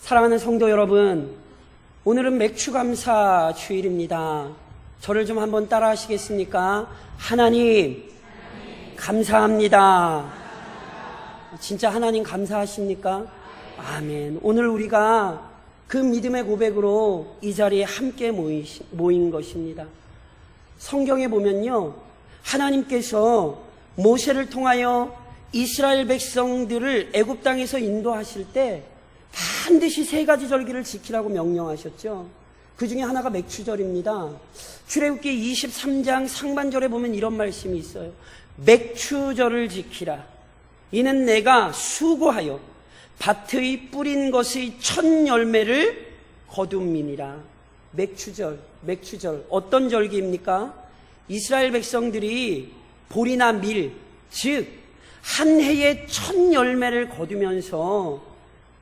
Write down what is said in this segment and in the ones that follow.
사랑하는 성도 여러분, 오늘은 맥주감사 주일입니다. 저를 좀 한번 따라 하시겠습니까? 하나님, 감사합니다. 진짜 하나님 감사하십니까? 아멘. 오늘 우리가 그 믿음의 고백으로 이 자리에 함께 모인 것입니다. 성경에 보면요, 하나님께서 모세를 통하여 이스라엘 백성들을 애굽 땅에서 인도하실 때 반드시 3가지 절기를 지키라고 명령하셨죠. 그 중에 하나가 맥추절입니다. 출애굽기 23장 상반절에 보면 이런 말씀이 있어요. 맥추절을 지키라. 이는 내가 수고하여 밭의 뿌린 것의 첫 열매를 거둠이니라. 맥추절. 어떤 절기입니까? 이스라엘 백성들이 보리나 밀, 즉 한 해의 첫 열매를 거두면서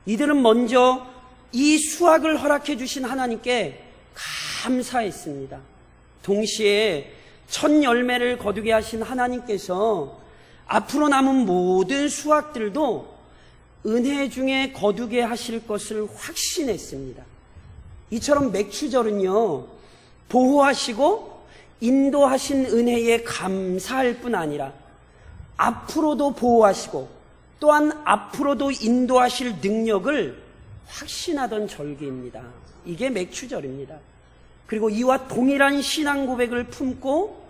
이들은 먼저 이 수확을 허락해 주신 하나님께 감사했습니다. 동시에 첫 열매를 거두게 하신 하나님께서 앞으로 남은 모든 수확들도 은혜 중에 거두게 하실 것을 확신했습니다. 이처럼 맥추절은요, 보호하시고 인도하신 은혜에 감사할 뿐 아니라 앞으로도 보호하시고 또한 앞으로도 인도하실 능력을 확신하던 절기입니다. 이게 맥추절입니다. 그리고 이와 동일한 신앙 고백을 품고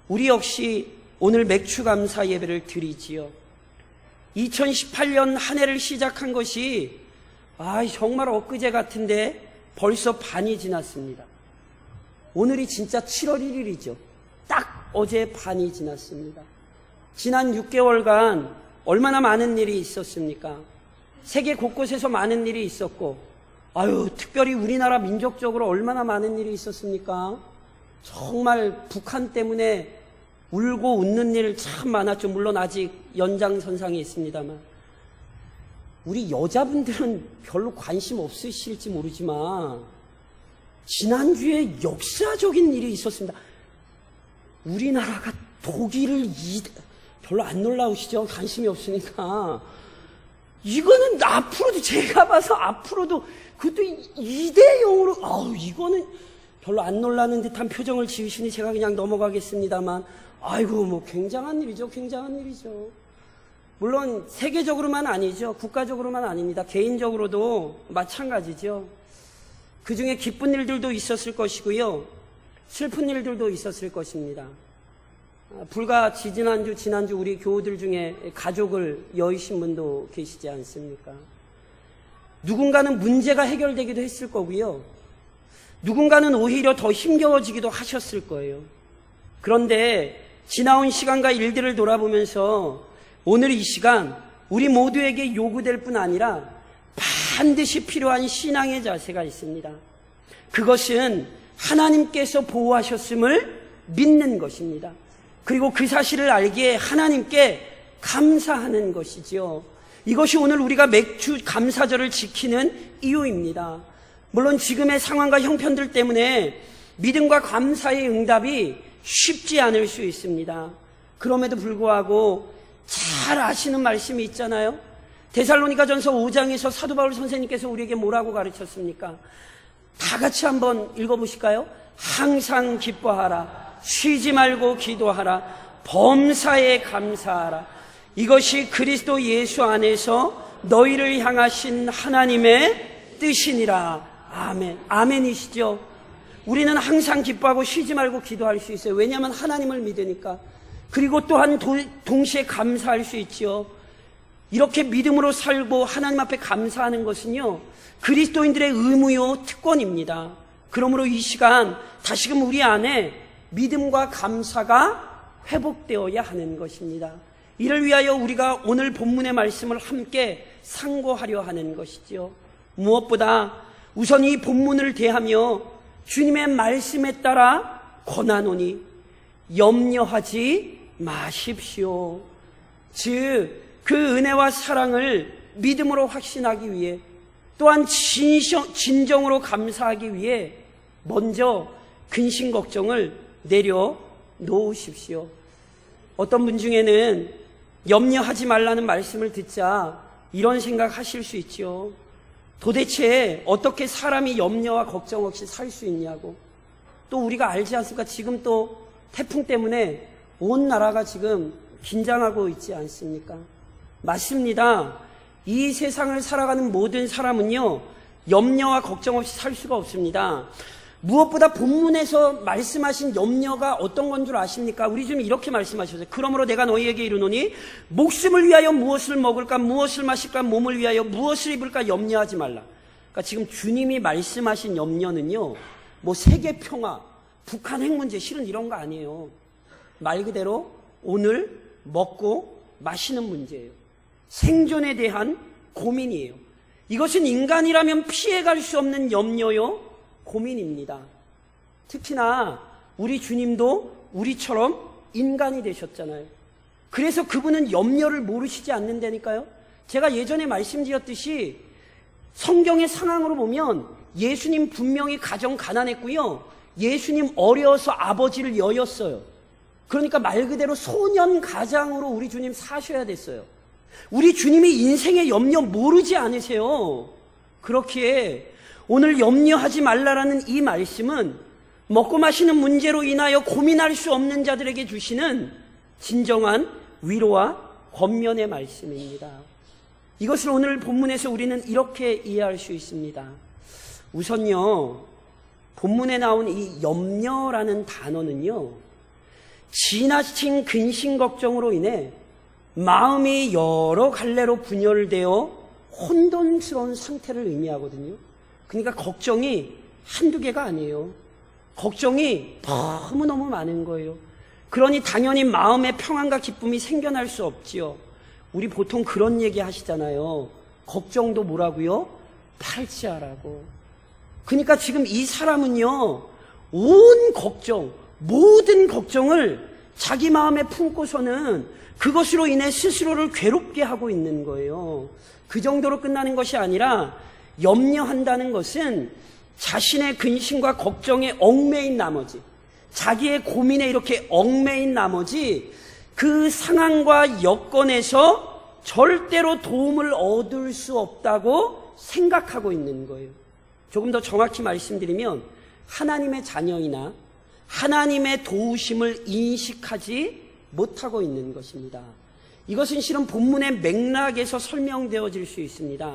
우리 역시 오늘 맥추감사 예배를 드리지요. 2018년 한 해를 시작한 것이 정말 엊그제 같은데 벌써 반이 지났습니다. 오늘이 진짜 7월 1일이죠. 딱 어제 반이 지났습니다. 지난 6개월간 얼마나 많은 일이 있었습니까? 세계 곳곳에서 많은 일이 있었고, 특별히 우리나라 민족적으로 얼마나 많은 일이 있었습니까? 정말 북한 때문에 울고 웃는 일 참 많았죠. 물론 아직 연장선상에 있습니다만. 우리 여자분들은 별로 관심 없으실지 모르지만 지난주에 역사적인 일이 있었습니다. 우리나라가 독일을 별로 안 놀라우시죠? 관심이 없으니까. 이거는 앞으로도 제가 봐서 앞으로도 그것도 2대0으로 이거는 별로 안 놀라는 듯한 표정을 지으시니 제가 그냥 넘어가겠습니다만 굉장한 일이죠. 물론 세계적으로만 아니죠. 국가적으로만 아닙니다. 개인적으로도 마찬가지죠. 그 중에 기쁜 일들도 있었을 것이고요, 슬픈 일들도 있었을 것입니다. 불과 지난주 우리 교우들 중에 가족을 여의신 분도 계시지 않습니까? 누군가는 문제가 해결되기도 했을 거고요, 누군가는 오히려 더 힘겨워지기도 하셨을 거예요. 그런데 지나온 시간과 일들을 돌아보면서 오늘 이 시간 우리 모두에게 요구될 뿐 아니라 반드시 필요한 신앙의 자세가 있습니다. 그것은 하나님께서 보호하셨음을 믿는 것입니다. 그리고 그 사실을 알기에 하나님께 감사하는 것이지요. 이것이 오늘 우리가 맥주 감사절을 지키는 이유입니다. 물론 지금의 상황과 형편들 때문에 믿음과 감사의 응답이 쉽지 않을 수 있습니다. 그럼에도 불구하고 잘 아시는 말씀이 있잖아요. 데살로니가전서 5장에서 사도 바울 선생님께서 우리에게 뭐라고 가르쳤습니까? 다 같이 한번 읽어보실까요? 항상 기뻐하라, 쉬지 말고 기도하라, 범사에 감사하라. 이것이 그리스도 예수 안에서 너희를 향하신 하나님의 뜻이니라. 아멘. 아멘이시죠? 우리는 항상 기뻐하고 쉬지 말고 기도할 수 있어요. 왜냐하면 하나님을 믿으니까. 그리고 또한 동시에 감사할 수 있지요. 이렇게 믿음으로 살고 하나님 앞에 감사하는 것은요, 그리스도인들의 의무요 특권입니다. 그러므로 이 시간 다시금 우리 안에 믿음과 감사가 회복되어야 하는 것입니다. 이를 위하여 우리가 오늘 본문의 말씀을 함께 상고하려 하는 것이지요. 무엇보다 우선 이 본문을 대하며 주님의 말씀에 따라 권하노니 염려하지 마십시오. 즉 그 은혜와 사랑을 믿음으로 확신하기 위해, 또한 진정으로 감사하기 위해 먼저 근심 걱정을 내려놓으십시오. 어떤 분 중에는 염려하지 말라는 말씀을 듣자 이런 생각하실 수 있죠. 도대체 어떻게 사람이 염려와 걱정 없이 살 수 있냐고. 또 우리가 알지 않습니까? 지금 또 태풍 때문에 온 나라가 지금 긴장하고 있지 않습니까? 맞습니다. 이 세상을 살아가는 모든 사람은요, 염려와 걱정 없이 살 수가 없습니다. 무엇보다 본문에서 말씀하신 염려가 어떤 건 줄 아십니까? 우리 주님 이렇게 말씀하셨어요. 그러므로 내가 너희에게 이르노니 목숨을 위하여 무엇을 먹을까, 무엇을 마실까, 몸을 위하여 무엇을 입을까 염려하지 말라. 그러니까 지금 주님이 말씀하신 염려는요, 뭐 세계 평화, 북한 핵 문제, 실은 이런 거 아니에요. 말 그대로 오늘 먹고 마시는 문제예요. 생존에 대한 고민이에요. 이것은 인간이라면 피해갈 수 없는 염려요, 고민입니다. 특히나 우리 주님도 우리처럼 인간이 되셨잖아요. 그래서 그분은 염려를 모르시지 않는다니까요. 제가 예전에 말씀드렸듯이 성경의 상황으로 보면 예수님 분명히 가정 가난했고요. 예수님 어려서 아버지를 여였어요. 그러니까 말 그대로 소년 가장으로 우리 주님 사셔야 됐어요. 우리 주님이 인생의 염려 모르지 않으세요. 그렇기에 오늘 염려하지 말라라는 이 말씀은 먹고 마시는 문제로 인하여 고민할 수 없는 자들에게 주시는 진정한 위로와 권면의 말씀입니다. 이것을 오늘 본문에서 우리는 이렇게 이해할 수 있습니다. 우선요, 본문에 나온 이 염려라는 단어는요, 지나친 근심 걱정으로 인해 마음이 여러 갈래로 분열되어 혼돈스러운 상태를 의미하거든요. 그러니까 걱정이 한두 개가 아니에요. 걱정이 너무너무 많은 거예요. 그러니 당연히 마음의 평안과 기쁨이 생겨날 수 없지요. 우리 보통 그런 얘기 하시잖아요. 걱정도 뭐라고요? 팔찌하라고. 그러니까 지금 이 사람은요, 온 걱정, 모든 걱정을 자기 마음에 품고서는 그것으로 인해 스스로를 괴롭게 하고 있는 거예요. 그 정도로 끝나는 것이 아니라 염려한다는 것은 자신의 근심과 걱정에 얽매인 나머지, 자기의 고민에 이렇게 얽매인 나머지 그 상황과 여건에서 절대로 도움을 얻을 수 없다고 생각하고 있는 거예요. 조금 더 정확히 말씀드리면 하나님의 자녀이나 하나님의 도우심을 인식하지 못하고 있는 것입니다. 이것은 실은 본문의 맥락에서 설명되어질 수 있습니다.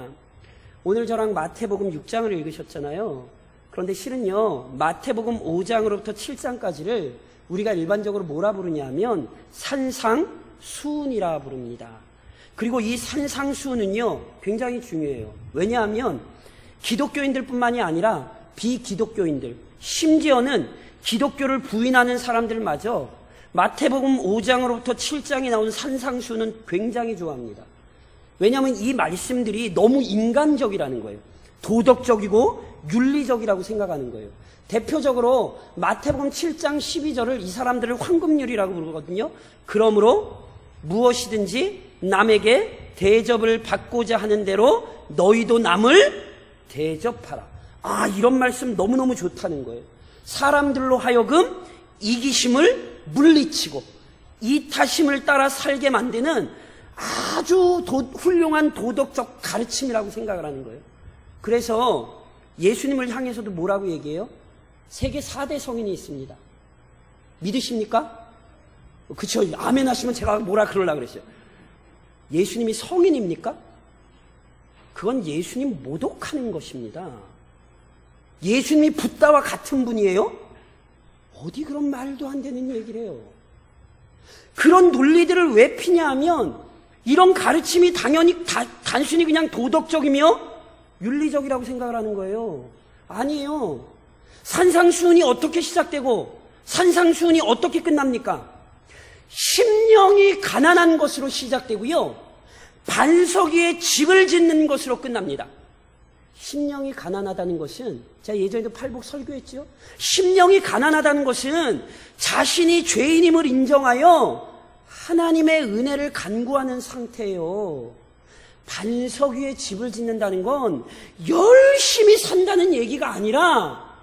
오늘 저랑 마태복음 6장을 읽으셨잖아요. 그런데 실은요, 마태복음 5장으로부터 7장까지를 우리가 일반적으로 뭐라 부르냐면 산상수훈이라 부릅니다. 그리고 이 산상수훈은요, 굉장히 중요해요. 왜냐하면 기독교인들뿐만이 아니라 비기독교인들, 심지어는 기독교를 부인하는 사람들마저 마태복음 5장으로부터 7장에 나온 산상수훈은 굉장히 좋아합니다. 왜냐하면 이 말씀들이 너무 인간적이라는 거예요. 도덕적이고 윤리적이라고 생각하는 거예요. 대표적으로 마태복음 7장 12절을 이 사람들을 황금률이라고 부르거든요. 그러므로 무엇이든지 남에게 대접을 받고자 하는 대로 너희도 남을 대접하라. 이런 말씀 너무너무 좋다는 거예요. 사람들로 하여금 이기심을 물리치고 이타심을 따라 살게 만드는 아주 훌륭한 도덕적 가르침이라고 생각을 하는 거예요. 그래서 예수님을 향해서도 뭐라고 얘기해요? 세계 4대 성인이 있습니다. 믿으십니까? 그쵸? 아멘 하시면 제가 뭐라 그러려고 그랬어요. 예수님이 성인입니까? 그건 예수님 모독하는 것입니다. 예수님이 붓다와 같은 분이에요? 어디 그런 말도 안 되는 얘기를 해요. 그런 논리들을 왜 피냐 하면 이런 가르침이 당연히 단순히 그냥 도덕적이며 윤리적이라고 생각을 하는 거예요. 아니에요. 산상수훈이 어떻게 시작되고 산상수훈이 어떻게 끝납니까? 심령이 가난한 것으로 시작되고요, 반석 위에 집을 짓는 것으로 끝납니다. 심령이 가난하다는 것은, 제가 예전에도 팔복 설교했죠. 심령이 가난하다는 것은 자신이 죄인임을 인정하여 하나님의 은혜를 간구하는 상태예요. 반석 위에 집을 짓는다는 건 열심히 산다는 얘기가 아니라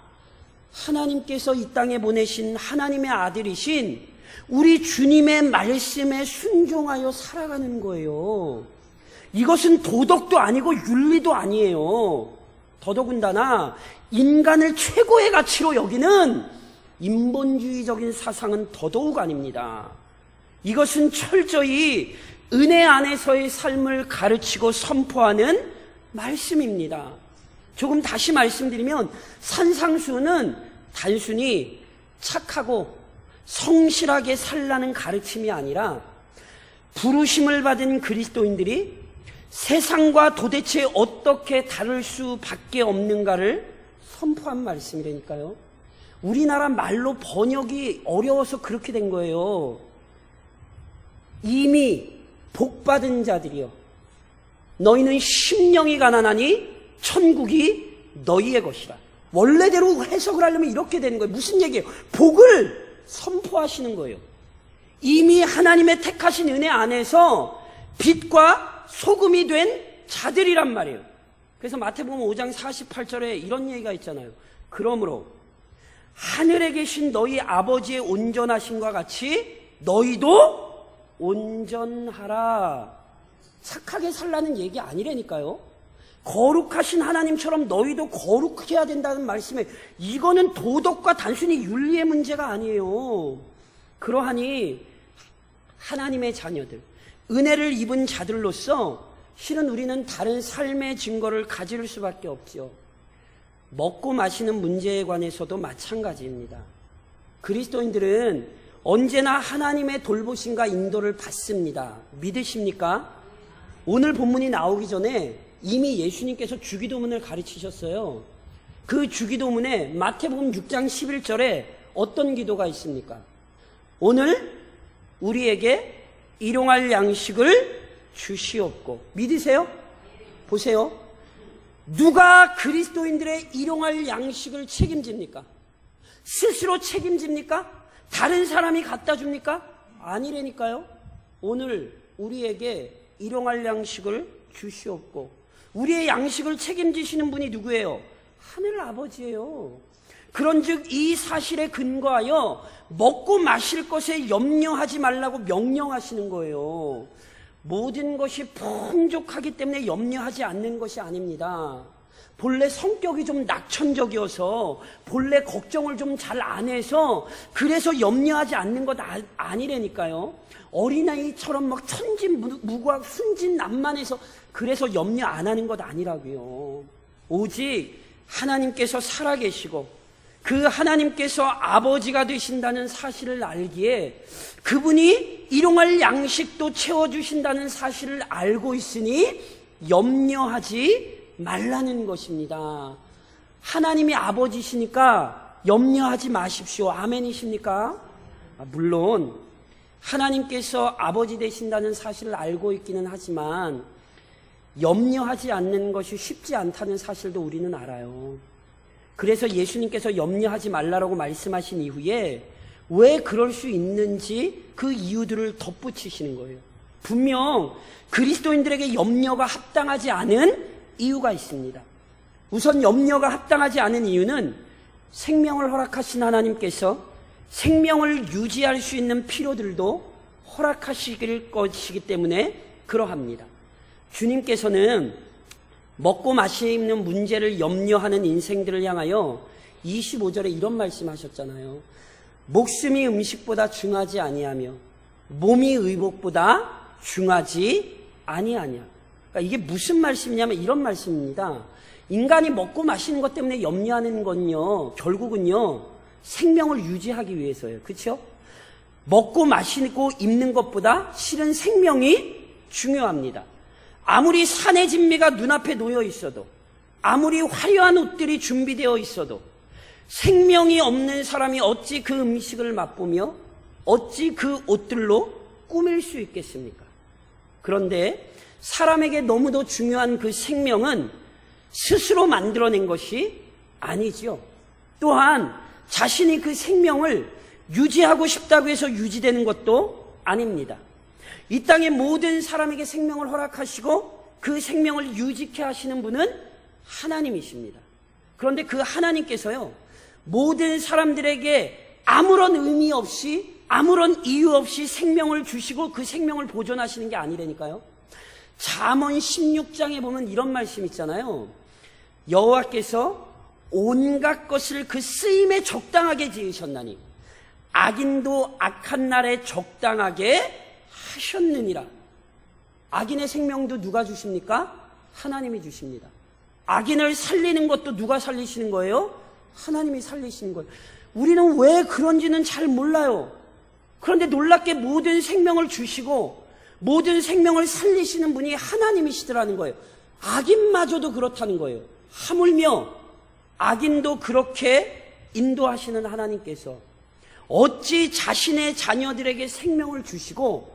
하나님께서 이 땅에 보내신 하나님의 아들이신 우리 주님의 말씀에 순종하여 살아가는 거예요. 이것은 도덕도 아니고 윤리도 아니에요. 더더군다나 인간을 최고의 가치로 여기는 인본주의적인 사상은 더더욱 아닙니다. 이것은 철저히 은혜 안에서의 삶을 가르치고 선포하는 말씀입니다. 조금 다시 말씀드리면 산상수는 단순히 착하고 성실하게 살라는 가르침이 아니라 부르심을 받은 그리스도인들이 세상과 도대체 어떻게 다를 수밖에 없는가를 선포한 말씀이라니까요. 우리나라 말로 번역이 어려워서 그렇게 된 거예요. 이미 복받은 자들이여, 너희는 심령이 가난하니 천국이 너희의 것이라. 원래대로 해석을 하려면 이렇게 되는 거예요. 무슨 얘기예요? 복을 선포하시는 거예요. 이미 하나님의 택하신 은혜 안에서 빛과 소금이 된 자들이란 말이에요. 그래서 마태복음 5장 48절에 이런 얘기가 있잖아요. 그러므로 하늘에 계신 너희 아버지의 온전하심과 같이 너희도 온전하라. 착하게 살라는 얘기 아니라니까요. 거룩하신 하나님처럼 너희도 거룩해야 된다는 말씀에, 이거는 도덕과 단순히 윤리의 문제가 아니에요. 그러하니 하나님의 자녀들, 은혜를 입은 자들로서 실은 우리는 다른 삶의 증거를 가질 수밖에 없죠. 먹고 마시는 문제에 관해서도 마찬가지입니다. 그리스도인들은 언제나 하나님의 돌보심과 인도를 받습니다. 믿으십니까? 오늘 본문이 나오기 전에 이미 예수님께서 주기도문을 가르치셨어요. 그 주기도문에 마태복음 6장 11절에 어떤 기도가 있습니까? 오늘 우리에게 일용할 양식을 주시옵고. 믿으세요? 보세요. 누가 그리스도인들의 일용할 양식을 책임집니까? 스스로 책임집니까? 다른 사람이 갖다 줍니까? 아니라니까요. 오늘 우리에게 일용할 양식을 주시옵고. 우리의 양식을 책임지시는 분이 누구예요? 하늘 아버지예요. 그런즉 이 사실에 근거하여 먹고 마실 것에 염려하지 말라고 명령하시는 거예요. 모든 것이 풍족하기 때문에 염려하지 않는 것이 아닙니다. 본래 성격이 좀 낙천적이어서, 본래 걱정을 좀 잘 안 해서 그래서 염려하지 않는 것 아니라니까요. 어린아이처럼 막 천진무구하고 순진난만해서 그래서 염려 안 하는 것 아니라고요. 오직 하나님께서 살아계시고 그 하나님께서 아버지가 되신다는 사실을 알기에, 그분이 일용할 양식도 채워주신다는 사실을 알고 있으니 염려하지 말라는 것입니다. 하나님이 아버지시니까 염려하지 마십시오. 아멘이십니까? 물론 하나님께서 아버지 되신다는 사실을 알고 있기는 하지만 염려하지 않는 것이 쉽지 않다는 사실도 우리는 알아요. 그래서 예수님께서 염려하지 말라고 말씀하신 이후에 왜 그럴 수 있는지 그 이유들을 덧붙이시는 거예요. 분명 그리스도인들에게 염려가 합당하지 않은 이유가 있습니다. 우선 염려가 합당하지 않은 이유는 생명을 허락하신 하나님께서 생명을 유지할 수 있는 필요들도 허락하실 것이기 때문에 그러합니다. 주님께서는 먹고 마시는 문제를 염려하는 인생들을 향하여 25절에 이런 말씀하셨잖아요. 목숨이 음식보다 중하지 아니하며 몸이 의복보다 중하지 아니하냐. 그러니까 이게 무슨 말씀이냐면 이런 말씀입니다. 인간이 먹고 마시는 것 때문에 염려하는 건요, 결국은요 생명을 유지하기 위해서예요. 그렇죠? 먹고 마시고 입는 것보다 실은 생명이 중요합니다. 아무리 산의 진미가 눈앞에 놓여 있어도, 아무리 화려한 옷들이 준비되어 있어도 생명이 없는 사람이 어찌 그 음식을 맛보며 어찌 그 옷들로 꾸밀 수 있겠습니까? 그런데 사람에게 너무도 중요한 그 생명은 스스로 만들어낸 것이 아니지요. 또한 자신이 그 생명을 유지하고 싶다고 해서 유지되는 것도 아닙니다. 이 땅의 모든 사람에게 생명을 허락하시고 그 생명을 유지케 하시는 분은 하나님이십니다. 그런데 그 하나님께서요, 모든 사람들에게 아무런 의미 없이, 아무런 이유 없이 생명을 주시고 그 생명을 보존하시는 게 아니라니까요. 잠언 16장에 보면 이런 말씀 있잖아요. 여호와께서 온갖 것을 그 쓰임에 적당하게 지으셨나니 악인도 악한 날에 적당하게 하셨느니라. 악인의 생명도 누가 주십니까? 하나님이 주십니다. 악인을 살리는 것도 누가 살리시는 거예요? 하나님이 살리시는 거예요. 우리는 왜 그런지는 잘 몰라요. 그런데 놀랍게 모든 생명을 주시고 모든 생명을 살리시는 분이 하나님이시더라는 거예요. 악인마저도 그렇다는 거예요. 하물며 악인도 그렇게 인도하시는 하나님께서 어찌 자신의 자녀들에게 생명을 주시고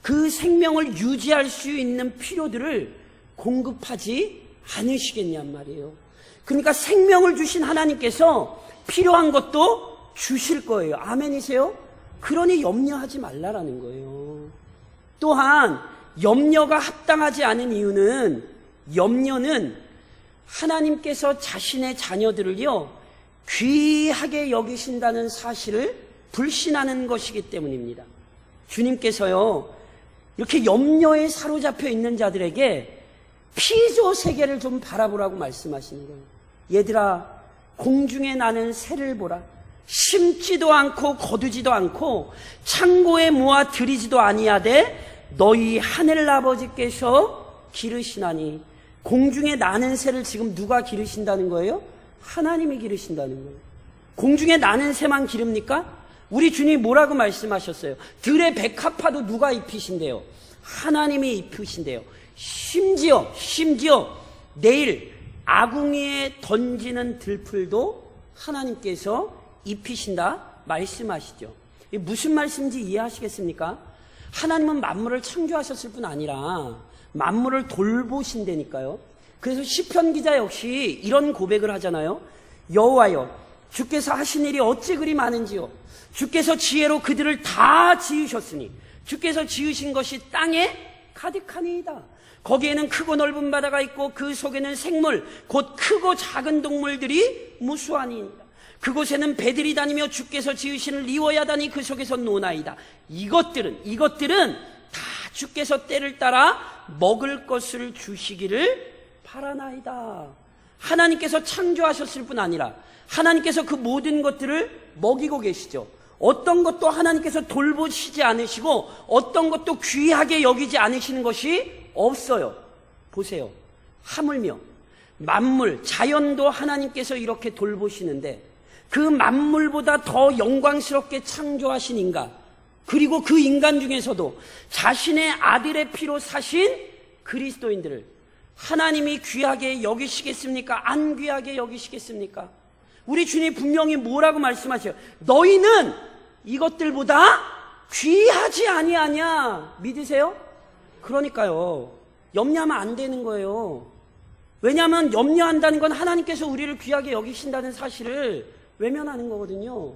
그 생명을 유지할 수 있는 필요들을 공급하지 않으시겠냔 말이에요. 그러니까 생명을 주신 하나님께서 필요한 것도 주실 거예요. 아멘이세요? 그러니 염려하지 말라라는 거예요. 또한 염려가 합당하지 않은 이유는 염려는 하나님께서 자신의 자녀들을요 귀하게 여기신다는 사실을 불신하는 것이기 때문입니다. 주님께서요 이렇게 염려에 사로잡혀 있는 자들에게 피조 세계를 좀 바라보라고 말씀하시는 거예요. 얘들아, 공중에 나는 새를 보라. 심지도 않고 거두지도 않고 창고에 모아 들이지도 아니하되 너희 하늘 아버지께서 기르시나니. 공중에 나는 새를 지금 누가 기르신다는 거예요? 하나님이 기르신다는 거예요. 공중에 나는 새만 기릅니까? 우리 주님이 뭐라고 말씀하셨어요? 들의 백합화도 누가 입히신대요? 하나님이 입히신대요. 심지어 내일 아궁이에 던지는 들풀도 하나님께서 입히신다 말씀하시죠. 이게 무슨 말씀인지 이해하시겠습니까? 하나님은 만물을 창조하셨을 뿐 아니라 만물을 돌보신다니까요. 그래서 시편 기자 역시 이런 고백을 하잖아요. 여호와여, 주께서 하신 일이 어찌 그리 많은지요. 주께서 지혜로 그들을 다 지으셨으니 주께서 지으신 것이 땅에 가득하니이다. 거기에는 크고 넓은 바다가 있고 그 속에는 생물 곧 크고 작은 동물들이 무수하니이다. 그곳에는 배들이 다니며 주께서 지으신 리워야단이 그 속에서 노나이다. 이것들은 다 주께서 때를 따라 먹을 것을 주시기를 바라나이다. 하나님께서 창조하셨을 뿐 아니라 하나님께서 그 모든 것들을 먹이고 계시죠. 어떤 것도 하나님께서 돌보시지 않으시고 어떤 것도 귀하게 여기지 않으시는 것이 없어요. 보세요. 하물며 만물, 자연도 하나님께서 이렇게 돌보시는데 그 만물보다 더 영광스럽게 창조하신 인간, 그리고 그 인간 중에서도 자신의 아들의 피로 사신 그리스도인들을 하나님이 귀하게 여기시겠습니까? 안 귀하게 여기시겠습니까? 우리 주님이 분명히 뭐라고 말씀하셔요? 너희는 이것들보다 귀하지 아니하냐. 믿으세요? 그러니까요. 염려하면 안 되는 거예요. 왜냐하면 염려한다는 건 하나님께서 우리를 귀하게 여기신다는 사실을 외면하는 거거든요.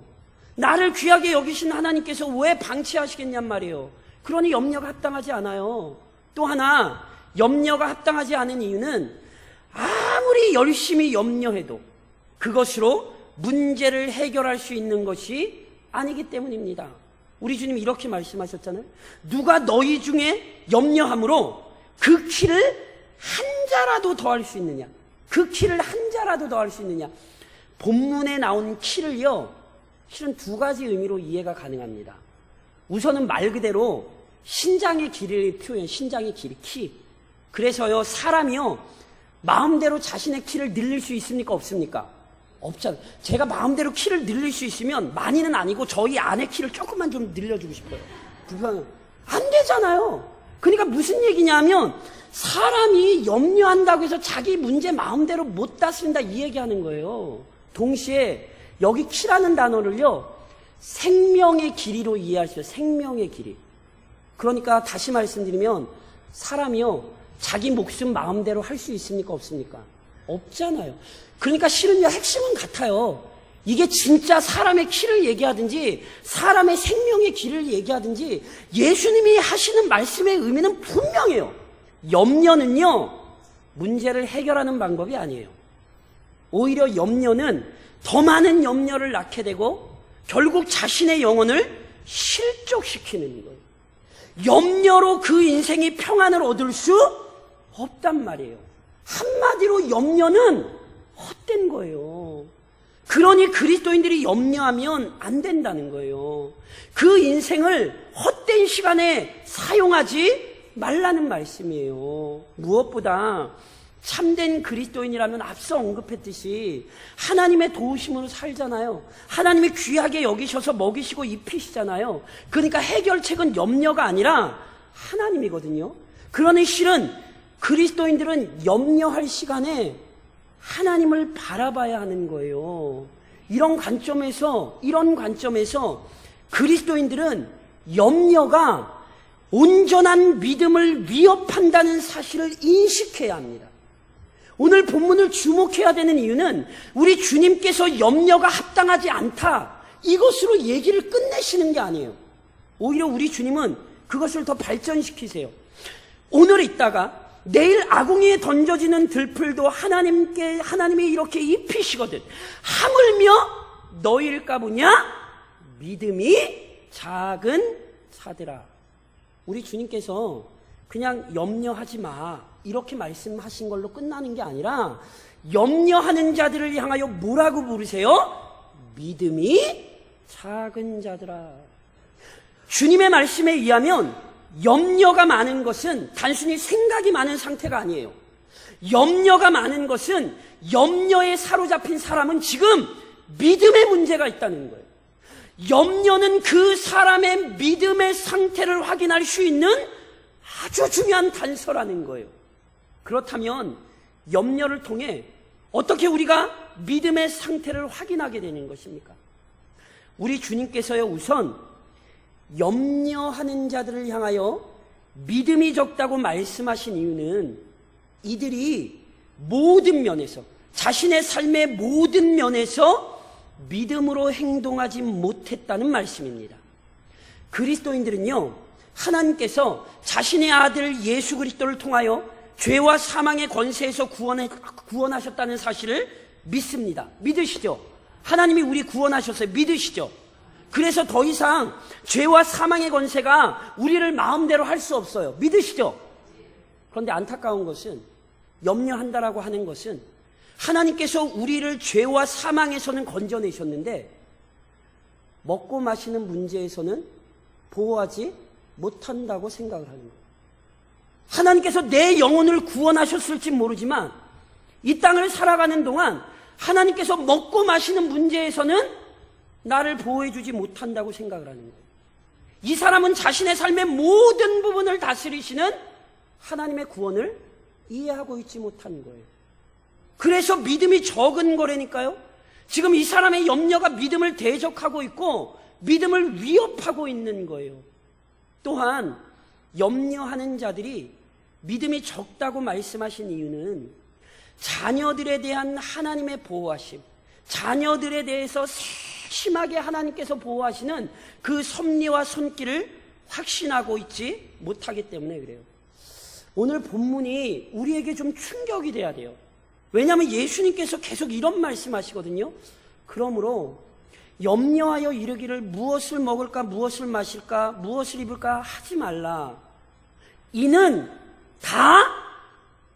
나를 귀하게 여기신 하나님께서 왜 방치하시겠냔 말이에요. 그러니 염려가 합당하지 않아요. 또 하나, 염려가 합당하지 않은 이유는 아무리 열심히 염려해도 그것으로 문제를 해결할 수 있는 것이 아니기 때문입니다. 우리 주님이 이렇게 말씀하셨잖아요. 누가 너희 중에 염려함으로 그 키를 한 자라도 더할 수 있느냐? 그 키를 한 자라도 더할 수 있느냐? 본문에 나온 키를요, 실은 두 가지 의미로 이해가 가능합니다. 우선은 말 그대로 신장의 길이를 표현, 신장의 길이, 키. 그래서요, 사람이요, 마음대로 자신의 키를 늘릴 수 있습니까? 없습니까? 없잖아요. 제가 마음대로 키를 늘릴 수 있으면 많이는 아니고 저희 아내 키를 조금만 좀 늘려주고 싶어요. 불편한. 안 되잖아요. 그러니까 무슨 얘기냐면 사람이 염려한다고 해서 자기 문제 마음대로 못 다스린다 이 얘기하는 거예요. 동시에 여기 키라는 단어를요, 생명의 길이로 이해하시죠. 생명의 길이. 그러니까 다시 말씀드리면 사람이요, 자기 목숨 마음대로 할 수 있습니까? 없습니까? 없잖아요. 그러니까 실은요, 핵심은 같아요. 이게 진짜 사람의 키를 얘기하든지 사람의 생명의 길을 얘기하든지 예수님이 하시는 말씀의 의미는 분명해요. 염려는요, 문제를 해결하는 방법이 아니에요. 오히려 염려는 더 많은 염려를 낳게 되고 결국 자신의 영혼을 실족시키는 거예요. 염려로 그 인생이 평안을 얻을 수 없단 말이에요. 한마디로 염려는 헛된 거예요. 그러니 그리스도인들이 염려하면 안 된다는 거예요. 그 인생을 헛된 시간에 사용하지 말라는 말씀이에요. 무엇보다 참된 그리스도인이라면 앞서 언급했듯이 하나님의 도우심으로 살잖아요. 하나님이 귀하게 여기셔서 먹이시고 입히시잖아요. 그러니까 해결책은 염려가 아니라 하나님이거든요. 그러니 실은 그리스도인들은 염려할 시간에 하나님을 바라봐야 하는 거예요. 이런 관점에서 그리스도인들은 염려가 온전한 믿음을 위협한다는 사실을 인식해야 합니다. 오늘 본문을 주목해야 되는 이유는 우리 주님께서 염려가 합당하지 않다, 이것으로 얘기를 끝내시는 게 아니에요. 오히려 우리 주님은 그것을 더 발전시키세요. 오늘 있다가 내일 아궁이에 던져지는 들풀도 하나님이 이렇게 입히시거든. 하물며 너희일까 보냐? 믿음이 작은 자들아. 우리 주님께서 그냥 염려하지 마, 이렇게 말씀하신 걸로 끝나는 게 아니라 염려하는 자들을 향하여 뭐라고 부르세요? 믿음이 작은 자들아. 주님의 말씀에 의하면 염려가 많은 것은 단순히 생각이 많은 상태가 아니에요. 염려가 많은 것은, 염려에 사로잡힌 사람은 지금 믿음의 문제가 있다는 거예요. 염려는 그 사람의 믿음의 상태를 확인할 수 있는 아주 중요한 단서라는 거예요. 그렇다면 염려를 통해 어떻게 우리가 믿음의 상태를 확인하게 되는 것입니까? 우리 주님께서요, 우선 염려하는 자들을 향하여 믿음이 적다고 말씀하신 이유는 이들이 모든 면에서, 자신의 삶의 모든 면에서 믿음으로 행동하지 못했다는 말씀입니다. 그리스도인들은요, 하나님께서 자신의 아들 예수 그리스도를 통하여 죄와 사망의 권세에서 구원하셨다는 사실을 믿습니다. 믿으시죠? 하나님이 우리 구원하셨어요. 믿으시죠? 그래서 더 이상 죄와 사망의 권세가 우리를 마음대로 할 수 없어요. 믿으시죠? 그런데 안타까운 것은, 염려한다라고 하는 것은 하나님께서 우리를 죄와 사망에서는 건져내셨는데 먹고 마시는 문제에서는 보호하지 못한다고 생각을 하는 거예요. 하나님께서 내 영혼을 구원하셨을지 모르지만 이 땅을 살아가는 동안 하나님께서 먹고 마시는 문제에서는 나를 보호해주지 못한다고 생각을 하는 거예요. 이 사람은 자신의 삶의 모든 부분을 다스리시는 하나님의 구원을 이해하고 있지 못한 거예요. 그래서 믿음이 적은 거라니까요. 지금 이 사람의 염려가 믿음을 대적하고 있고 믿음을 위협하고 있는 거예요. 또한 염려하는 자들이 믿음이 적다고 말씀하신 이유는 자녀들에 대한 하나님의 보호하심, 자녀들에 대해서 심하게 하나님께서 보호하시는 그 섭리와 손길을 확신하고 있지 못하기 때문에 그래요. 오늘 본문이 우리에게 좀 충격이 돼야 돼요. 왜냐하면 예수님께서 계속 이런 말씀하시거든요. 그러므로 염려하여 이르기를 무엇을 먹을까, 무엇을 마실까, 무엇을 입을까 하지 말라. 이는 다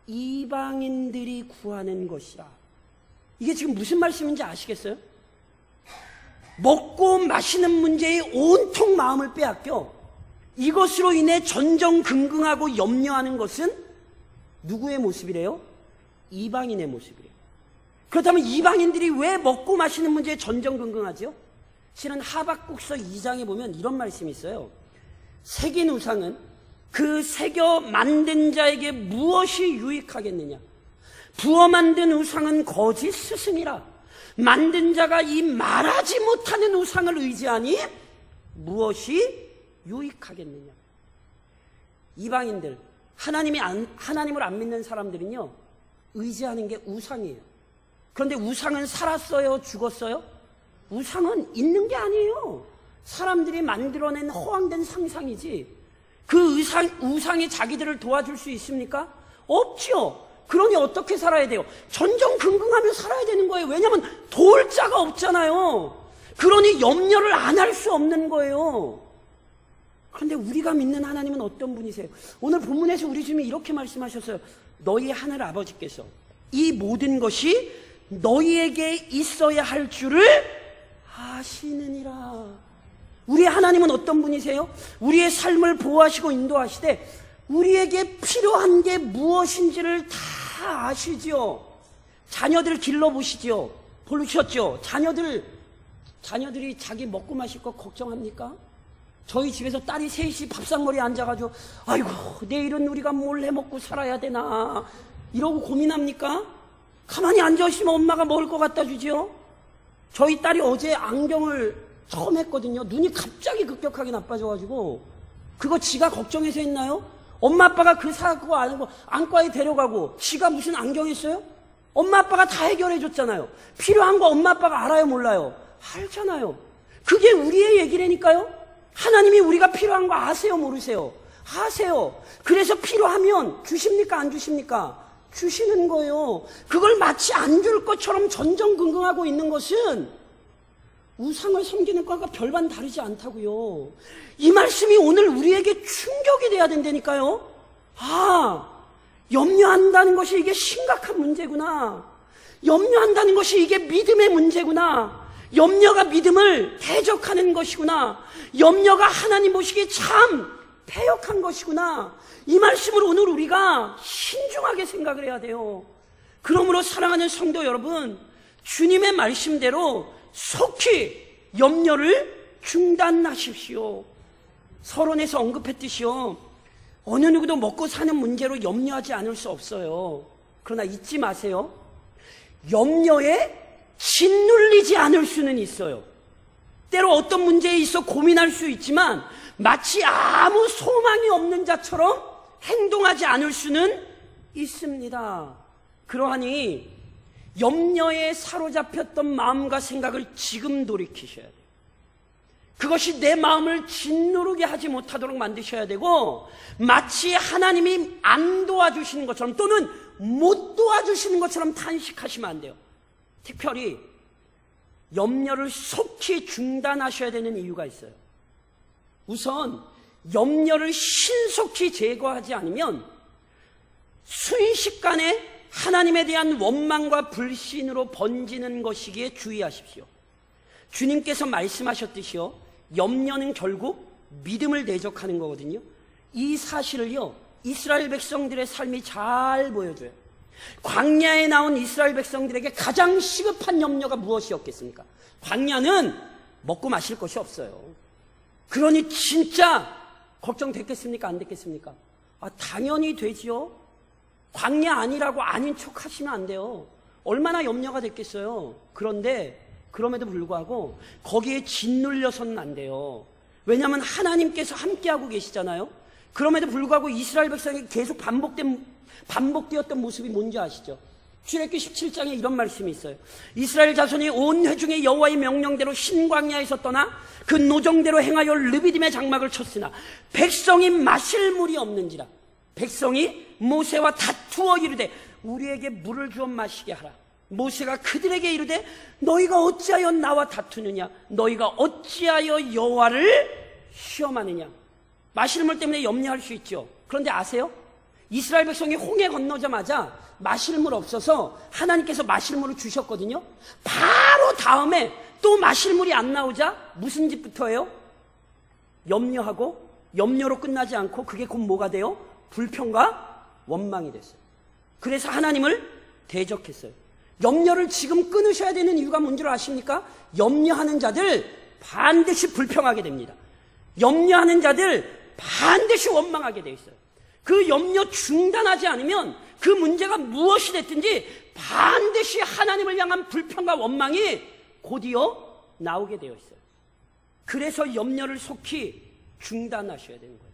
이방인들이 구하는 것이라. 이게 지금 무슨 말씀인지 아시겠어요? 먹고 마시는 문제에 온통 마음을 빼앗겨 이것으로 인해 전전긍긍하고 염려하는 것은 누구의 모습이래요? 이방인의 모습이래요. 그렇다면 이방인들이 왜 먹고 마시는 문제에 전전긍긍하죠? 실은 하박국서 2장에 보면 이런 말씀이 있어요. 새긴 우상은 그 새겨 만든 자에게 무엇이 유익하겠느냐? 부어 만든 우상은 거짓 스승이라. 만든 자가 이 말하지 못하는 우상을 의지하니 무엇이 유익하겠느냐? 이방인들, 하나님을 안 믿는 사람들은요, 의지하는 게 우상이에요. 그런데 우상은 살았어요? 죽었어요? 우상은 있는 게 아니에요. 사람들이 만들어낸 허황된 상상이지. 그 우상이 자기들을 도와줄 수 있습니까? 없지요. 그러니 어떻게 살아야 돼요? 전전긍긍하며 살아야 되는 거예요. 왜냐하면 도울 자가 없잖아요. 그러니 염려를 안 할 수 없는 거예요. 그런데 우리가 믿는 하나님은 어떤 분이세요? 오늘 본문에서 우리 주님이 이렇게 말씀하셨어요. 너희 하늘 아버지께서 이 모든 것이 너희에게 있어야 할 줄을 아시느니라. 우리 하나님은 어떤 분이세요? 우리의 삶을 보호하시고 인도하시되 우리에게 필요한 게 무엇인지를 다 아시지요. 자녀들 길러보시지요. 보셨죠? 자녀들이 자기 먹고 마실 거 걱정합니까? 저희 집에서 딸이 셋이 밥상머리에 앉아가지고 아이고 내일은 우리가 뭘 해먹고 살아야 되나 이러고 고민합니까? 가만히 앉아있으면 엄마가 먹을 거 갖다 주지요. 저희 딸이 어제 안경을 처음 했거든요. 눈이 갑자기 급격하게 나빠져가지고 그거 지가 걱정해서 했나요? 엄마 아빠가 그 사고 아니고 안과에 데려가고 지가 무슨 안경 했어요? 엄마 아빠가 다 해결해 줬잖아요. 필요한 거 엄마 아빠가 알아요 몰라요? 알잖아요. 그게 우리의 얘기라니까요. 하나님이 우리가 필요한 거 아세요 모르세요? 아세요. 그래서 필요하면 주십니까 안 주십니까? 주시는 거예요. 그걸 마치 안 줄 것처럼 전전긍긍하고 있는 것은 우상을 섬기는 것과 별반 다르지 않다고요. 이 말씀이 오늘 우리에게 충격이 돼야 된다니까요. 염려한다는 것이 이게 심각한 문제구나. 염려한다는 것이 이게 믿음의 문제구나. 염려가 믿음을 대적하는 것이구나. 염려가 하나님 보시기에 참 패역한 것이구나. 이 말씀을 오늘 우리가 신중하게 생각을 해야 돼요. 그러므로 사랑하는 성도 여러분, 주님의 말씀대로 속히 염려를 중단하십시오. 서론에서 언급했듯이요, 어느 누구도 먹고 사는 문제로 염려하지 않을 수 없어요. 그러나 잊지 마세요. 염려에 짓눌리지 않을 수는 있어요. 때로 어떤 문제에 있어 고민할 수 있지만 마치 아무 소망이 없는 자처럼 행동하지 않을 수는 있습니다. 그러하니 염려에 사로잡혔던 마음과 생각을 지금 돌이키셔야 돼요. 그것이 내 마음을 짓누르게 하지 못하도록 만드셔야 되고, 마치 하나님이 안 도와주시는 것처럼 또는 못 도와주시는 것처럼 탄식하시면 안 돼요. 특별히 염려를 속히 중단하셔야 되는 이유가 있어요. 우선 염려를 신속히 제거하지 않으면 순식간에 하나님에 대한 원망과 불신으로 번지는 것이기에 주의하십시오. 주님께서 말씀하셨듯이요, 염려는 결국 믿음을 대적하는 거거든요. 이 사실을요, 이스라엘 백성들의 삶이 잘 보여줘요. 광야에 나온 이스라엘 백성들에게 가장 시급한 염려가 무엇이었겠습니까? 광야는 먹고 마실 것이 없어요. 그러니 진짜 걱정됐겠습니까? 안 됐겠습니까? 당연히 되지요. 광야 아니라고 아닌 척 하시면 안 돼요. 얼마나 염려가 됐겠어요. 그런데 그럼에도 불구하고 거기에 짓눌려서는 안 돼요. 왜냐하면 하나님께서 함께하고 계시잖아요. 그럼에도 불구하고 이스라엘 백성이 계속 반복되었던 모습이 뭔지 아시죠? 출애굽기 17장에 이런 말씀이 있어요. 이스라엘 자손이 온 회중의 여호와의 명령대로 신광야에서 떠나 그 노정대로 행하여 르비딤의 장막을 쳤으나 백성이 마실 물이 없는지라. 백성이 모세와 다투어 이르되 우리에게 물을 주어 마시게 하라. 모세가 그들에게 이르되 너희가 어찌하여 나와 다투느냐? 너희가 어찌하여 여호와를 시험하느냐? 마실 물 때문에 염려할 수 있죠. 그런데 아세요? 이스라엘 백성이 홍해 건너자마자 마실 물 없어서 하나님께서 마실 물을 주셨거든요. 바로 다음에 또 마실 물이 안 나오자 무슨 짓부터 해요? 염려하고, 염려로 끝나지 않고 그게 곧 뭐가 돼요? 불평과 원망이 됐어요. 그래서 하나님을 대적했어요. 염려를 지금 끊으셔야 되는 이유가 뭔지 아십니까? 염려하는 자들 반드시 불평하게 됩니다. 염려하는 자들 반드시 원망하게 돼 있어요. 그 염려 중단하지 않으면 그 문제가 무엇이 됐든지 반드시 하나님을 향한 불평과 원망이 곧이어 나오게 되어 있어요. 그래서 염려를 속히 중단하셔야 되는 거예요.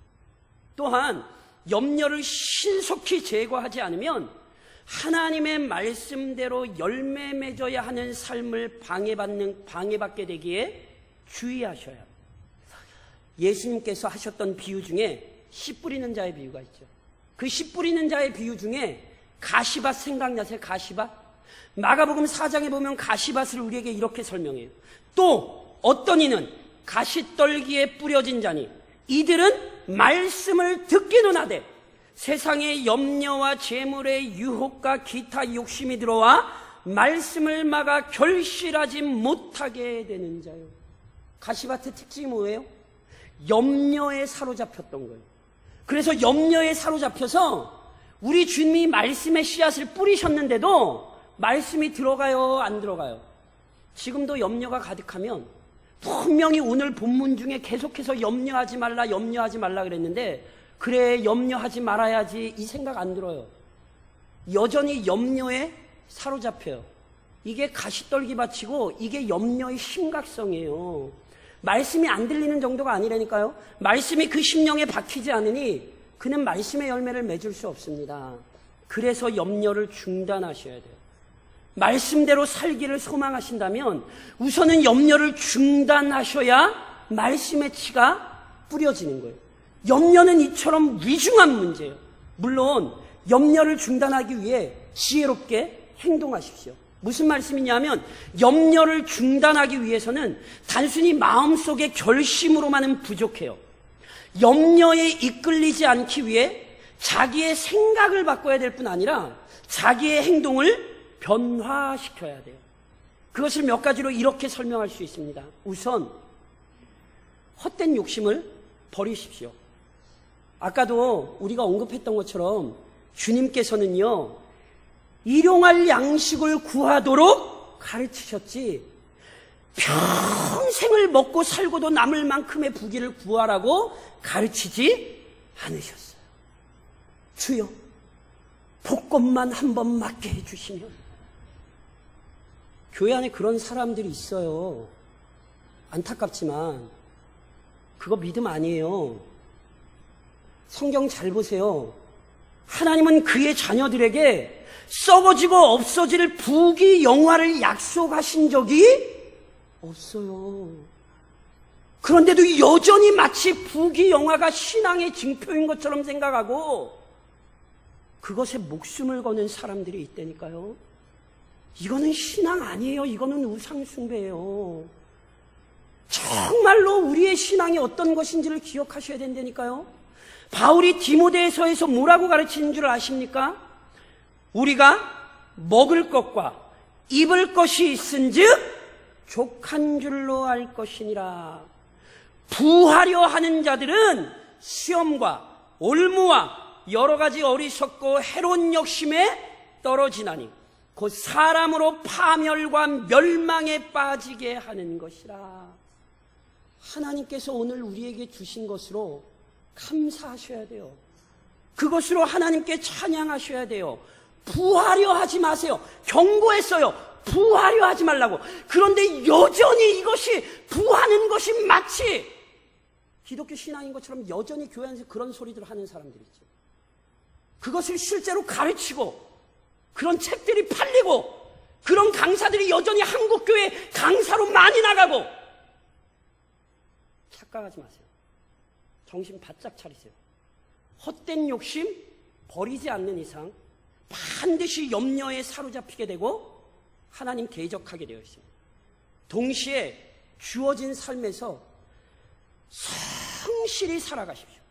또한 염려를 신속히 제거하지 않으면 하나님의 말씀대로 열매 맺어야 하는 삶을 방해받게 되기에 주의하셔야 합니다. 예수님께서 하셨던 비유 중에 씨 뿌리는 자의 비유가 있죠. 그 씨 뿌리는 자의 비유 중에 가시밭 생각나세요? 가시밭? 마가복음 4장에 보면 가시밭을 우리에게 이렇게 설명해요. 또 어떤 이는 가시떨기에 뿌려진 자니 이들은 말씀을 듣기는 하되 세상의 염려와 재물의 유혹과 기타 욕심이 들어와 말씀을 막아 결실하지 못하게 되는 자요. 가시밭의 특징이 뭐예요? 염려에 사로잡혔던 거예요. 그래서 염려에 사로잡혀서 우리 주님이 말씀의 씨앗을 뿌리셨는데도 말씀이 들어가요, 안 들어가요? 지금도 염려가 가득하면 분명히 오늘 본문 중에 계속해서 염려하지 말라 그랬는데 그래 염려하지 말아야지 이 생각 안 들어요. 여전히 염려에 사로잡혀요. 이게 가시떨기밭이고 이게 염려의 심각성이에요. 말씀이 안 들리는 정도가 아니라니까요. 말씀이 그 심령에 박히지 않으니 그는 말씀의 열매를 맺을 수 없습니다. 그래서 염려를 중단하셔야 돼요. 말씀대로 살기를 소망하신다면 우선은 염려를 중단하셔야 말씀의 치가 뿌려지는 거예요. 염려는 이처럼 위중한 문제예요. 물론 염려를 중단하기 위해 지혜롭게 행동하십시오. 무슨 말씀이냐면 염려를 중단하기 위해서는 단순히 마음속의 결심으로만은 부족해요. 염려에 이끌리지 않기 위해 자기의 생각을 바꿔야 될 뿐 아니라 자기의 행동을 변화시켜야 돼요. 그것을 몇 가지로 이렇게 설명할 수 있습니다. 우선 헛된 욕심을 버리십시오. 아까도 우리가 언급했던 것처럼 주님께서는요, 일용할 양식을 구하도록 가르치셨지 평생을 먹고 살고도 남을 만큼의 부귀를 구하라고 가르치지 않으셨어요. 주여, 복권만 한번 맞게 해주시면. 교회 안에 그런 사람들이 있어요. 안타깝지만 그거 믿음 아니에요. 성경 잘 보세요. 하나님은 그의 자녀들에게 썩어지고 없어질 부귀 영화를 약속하신 적이 없어요. 그런데도 여전히 마치 부귀 영화가 신앙의 징표인 것처럼 생각하고 그것에 목숨을 거는 사람들이 있다니까요. 이거는 신앙 아니에요. 이거는 우상숭배예요. 정말로 우리의 신앙이 어떤 것인지를 기억하셔야 된다니까요. 바울이 디모데서에서 뭐라고 가르치는 줄 아십니까? 우리가 먹을 것과 입을 것이 있은즉 족한 줄로 알 것이니라. 부하려 하는 자들은 시험과 올무와 여러 가지 어리석고 해로운 욕심에 떨어지나니 곧 사람으로 파멸과 멸망에 빠지게 하는 것이라. 하나님께서 오늘 우리에게 주신 것으로 감사하셔야 돼요. 그것으로 하나님께 찬양하셔야 돼요. 부하려 하지 마세요. 경고했어요. 부하려 하지 말라고. 그런데 여전히 이것이 부하는 것이 마치 기독교 신앙인 것처럼 여전히 교회 안에서 그런 소리들 하는 사람들이 있죠. 그것을 실제로 가르치고 그런 책들이 팔리고 그런 강사들이 여전히 한국교회 강사로 많이 나가고. 착각하지 마세요. 정신 바짝 차리세요. 헛된 욕심 버리지 않는 이상 반드시 염려에 사로잡히게 되고 하나님 대적하게 되어 있습니다. 동시에 주어진 삶에서 성실히 살아가십시오.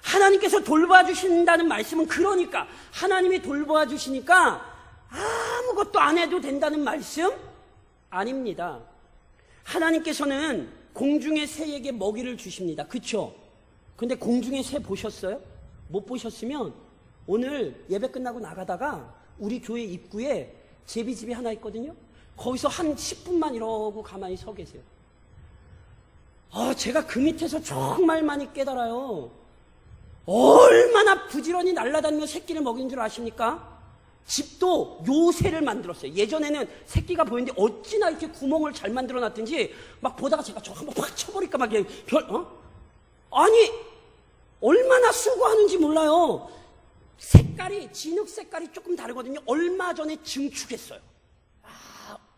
하나님께서 돌봐주신다는 말씀은 그러니까 하나님이 돌봐주시니까 아무것도 안 해도 된다는 말씀 아닙니다. 하나님께서는 공중의 새에게 먹이를 주십니다. 그렇죠? 근데 공중의 새 보셨어요? 못 보셨으면 오늘 예배 끝나고 나가다가 우리 교회 입구에 제비집이 하나 있거든요. 거기서 한 10분만 이러고 가만히 서 계세요. 제가 그 밑에서 정말 많이 깨달아요. 얼마나 부지런히 날아다니며 새끼를 먹인 줄 아십니까? 집도 요새를 만들었어요. 예전에는 새끼가 보이는데 어찌나 이렇게 구멍을 잘 만들어 놨든지 막 보다가 제가 저 한번 팍 쳐버릴까 막 아니 얼마나 수고하는지 몰라요. 색깔이 진흙 색깔이 조금 다르거든요. 얼마 전에 증축했어요.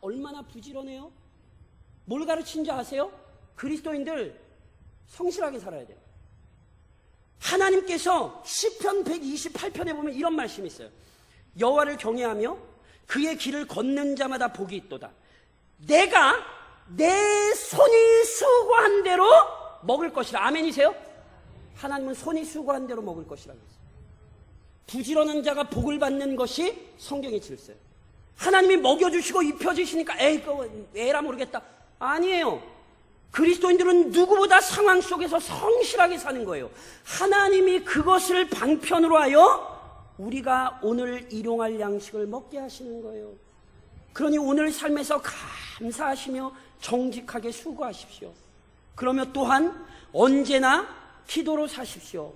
얼마나 부지런해요. 뭘 가르치는지 아세요? 그리스도인들 성실하게 살아야 돼요. 하나님께서 시편 128편에 보면 이런 말씀이 있어요. 여호와를 경외하며 그의 길을 걷는 자마다 복이 있도다. 내가 내 손이 수고한 대로 먹을 것이라. 아멘이세요? 하나님은 손이 수고한 대로 먹을 것이라고 했어요. 부지런한 자가 복을 받는 것이 성경의 질서예요. 하나님이 먹여주시고 입혀주시니까 에이 그거 에라 모르겠다. 아니에요. 그리스도인들은 누구보다 상황 속에서 성실하게 사는 거예요. 하나님이 그것을 방편으로 하여 우리가 오늘 일용할 양식을 먹게 하시는 거예요. 그러니 오늘 삶에서 감사하시며 정직하게 수고하십시오. 그러면 또한 언제나 기도로 사십시오.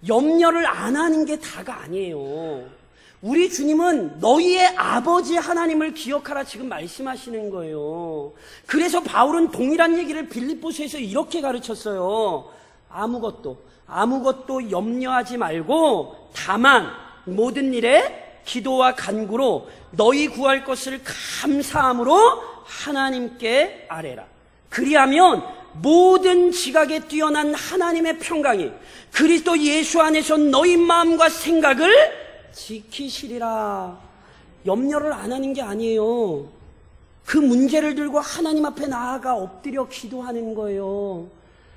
염려를 안 하는 게 다가 아니에요. 우리 주님은 너희의 아버지 하나님을 기억하라 지금 말씀하시는 거예요. 그래서 바울은 동일한 얘기를 빌립보서에서 이렇게 가르쳤어요. 아무것도 염려하지 말고 다만 모든 일에 기도와 간구로 너희 구할 것을 감사함으로 하나님께 아뢰라. 그리하면 모든 지각에 뛰어난 하나님의 평강이 그리스도 예수 안에서 너희 마음과 생각을 지키시리라. 염려를 안 하는 게 아니에요. 그 문제를 들고 하나님 앞에 나아가 엎드려 기도하는 거예요.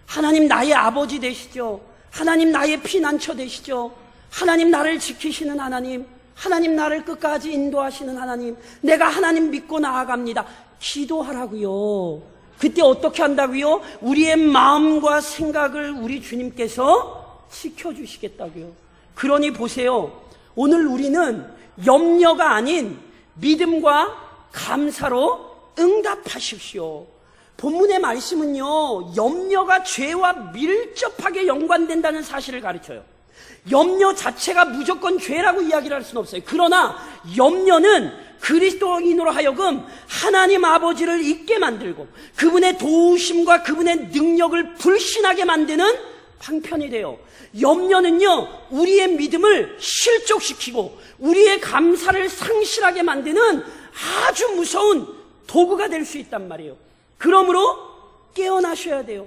하나님 나의 아버지 되시죠. 하나님 나의 피난처 되시죠. 하나님 나를 지키시는 하나님, 하나님 나를 끝까지 인도하시는 하나님, 내가 하나님 믿고 나아갑니다. 기도하라고요. 그때 어떻게 한다고요? 우리의 마음과 생각을 우리 주님께서 지켜주시겠다고요. 그러니 보세요. 오늘 우리는 염려가 아닌 믿음과 감사로 응답하십시오. 본문의 말씀은요, 염려가 죄와 밀접하게 연관된다는 사실을 가르쳐요. 염려 자체가 무조건 죄라고 이야기를 할 수는 없어요. 그러나 염려는 그리스도인으로 하여금 하나님 아버지를 잊게 만들고 그분의 도우심과 그분의 능력을 불신하게 만드는 방편이 돼요. 염려는요, 우리의 믿음을 실족시키고 우리의 감사를 상실하게 만드는 아주 무서운 도구가 될 수 있단 말이에요. 그러므로 깨어나셔야 돼요.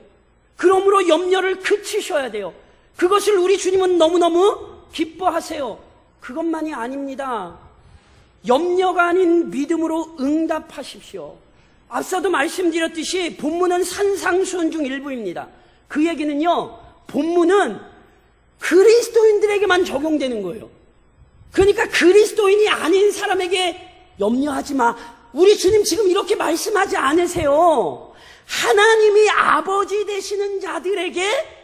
그러므로 염려를 그치셔야 돼요. 그것을 우리 주님은 너무너무 기뻐하세요. 그것만이 아닙니다. 염려가 아닌 믿음으로 응답하십시오. 앞서도 말씀드렸듯이 본문은 산상수훈 중 일부입니다. 그 얘기는요, 본문은 그리스도인들에게만 적용되는 거예요. 그러니까 그리스도인이 아닌 사람에게 염려하지 마. 우리 주님 지금 이렇게 말씀하지 않으세요. 하나님이 아버지 되시는 자들에게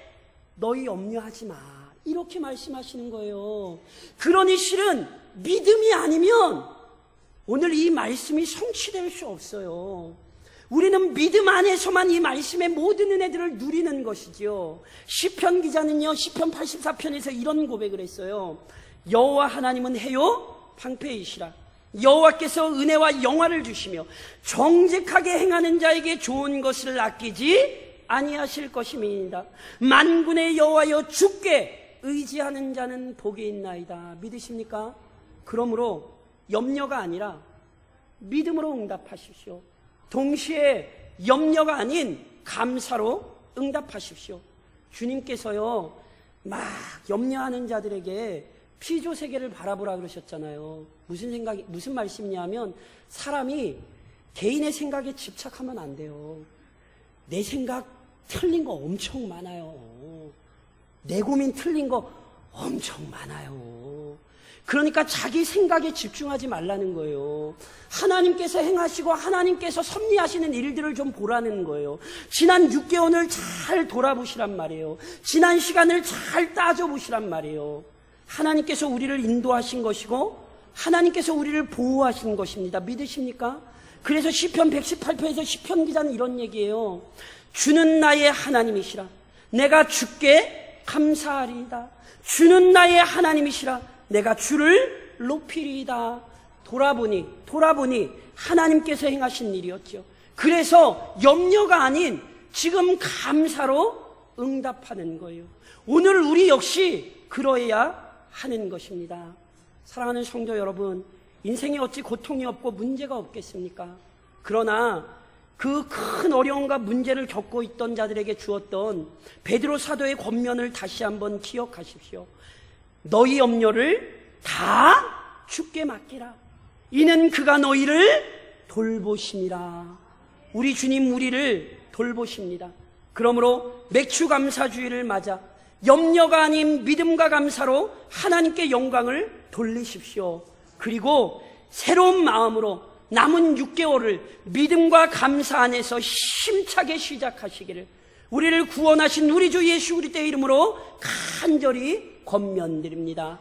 너희 염려하지 마. 이렇게 말씀하시는 거예요. 그러니 실은 믿음이 아니면 오늘 이 말씀이 성취될 수 없어요. 우리는 믿음 안에서만 이 말씀의 모든 은혜들을 누리는 것이죠. 시편 기자는요, 시편 84편에서 이런 고백을 했어요. 여호와 하나님은 해요 방패이시라. 여호와께서 은혜와 영화를 주시며 정직하게 행하는 자에게 좋은 것을 아끼지 아니하실 것임이니이다. 만군의 여호와여 주께 의지하는 자는 복이 있나이다. 믿으십니까? 그러므로 염려가 아니라 믿음으로 응답하십시오. 동시에 염려가 아닌 감사로 응답하십시오. 주님께서요, 막 염려하는 자들에게 피조세계를 바라보라 그러셨잖아요. 무슨 말씀이냐면 사람이 개인의 생각에 집착하면 안 돼요. 내 생각 틀린 거 엄청 많아요. 내 고민 틀린 거 엄청 많아요. 그러니까 자기 생각에 집중하지 말라는 거예요. 하나님께서 행하시고 하나님께서 섭리하시는 일들을 좀 보라는 거예요. 지난 6개월을 잘 돌아보시란 말이에요. 지난 시간을 잘 따져보시란 말이에요. 하나님께서 우리를 인도하신 것이고 하나님께서 우리를 보호하신 것입니다. 믿으십니까? 그래서 시편 118편에서 시편 기자는 이런 얘기예요. 주는 나의 하나님이시라. 내가 주께 감사하리이다. 주는 나의 하나님이시라. 내가 주를 높이리이다. 돌아보니 하나님께서 행하신 일이었죠. 그래서 염려가 아닌 지금 감사로 응답하는 거예요. 오늘 우리 역시 그러해야 하는 것입니다. 사랑하는 성도 여러분, 인생에 어찌 고통이 없고 문제가 없겠습니까? 그러나 그 큰 어려움과 문제를 겪고 있던 자들에게 주었던 베드로 사도의 권면을 다시 한번 기억하십시오. 너희 염려를 다 주께 맡기라. 이는 그가 너희를 돌보심이라. 우리 주님 우리를 돌보십니다. 그러므로 맥주감사주의를 맞아 염려가 아닌 믿음과 감사로 하나님께 영광을 돌리십시오. 그리고 새로운 마음으로 남은 6개월을 믿음과 감사 안에서 힘차게 시작하시기를 우리를 구원하신 우리 주 예수 그리스도의 이름으로 간절히 권면드립니다.